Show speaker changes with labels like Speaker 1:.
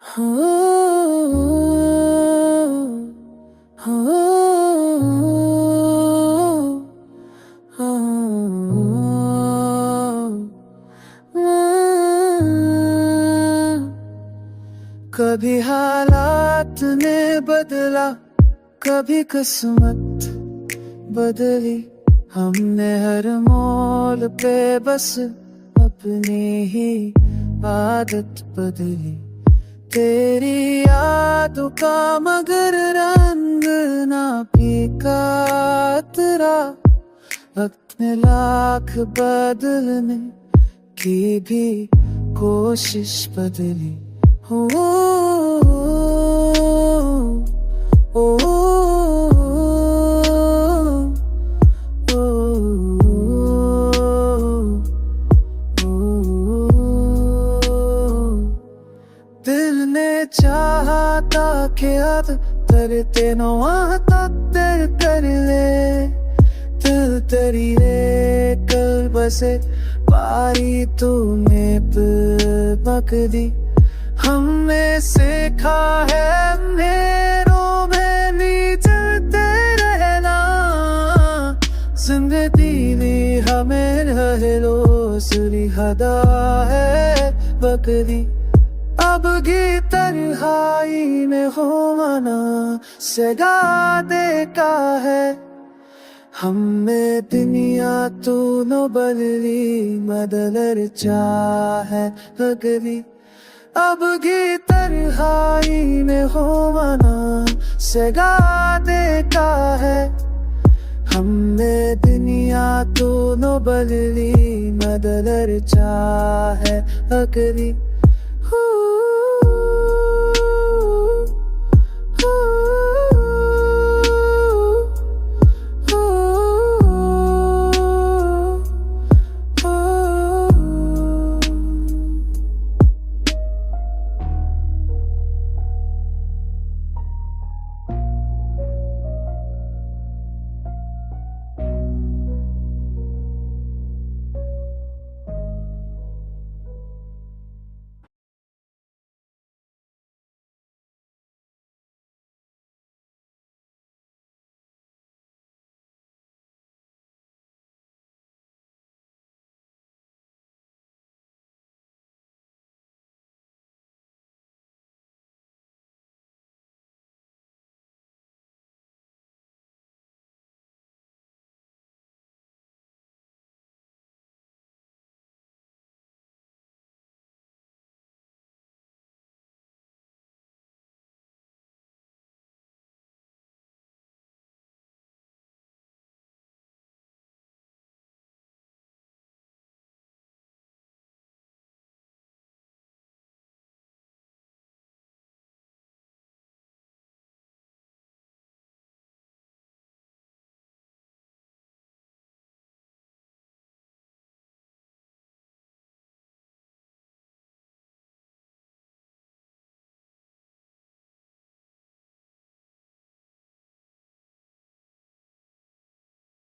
Speaker 1: हो, हो, हो, कभी हालात ने बदला, कभी किस्मत बदली। हमने हर मोड़ पे बस अपनी ही आदत बदली। तेरी यादों का मगर रंग ना फीका तेरा, वक्त ने लाख बदलने की भी कोशिश बदली। हो, ओ, दिल ने चाहा था कि अब तरते नवाता तेरे कर ले, दिल तेरी रे कर बसे पारी तूने बक दी। हमने सीखा है अंधेरों में नहीं चलते रहना, जिंदगी भी हमें रहलो सुरी हदा है बकरी। अब की तन्हाई में हो मना सगा देखा है, हमें दुनिया तू नो बदली बदलर चाहे बगली। अब की तन्हाई में हो मना सगा देखा है, हमें दुनिया तू नो बदली बदलर चाहे बगली। Ooh.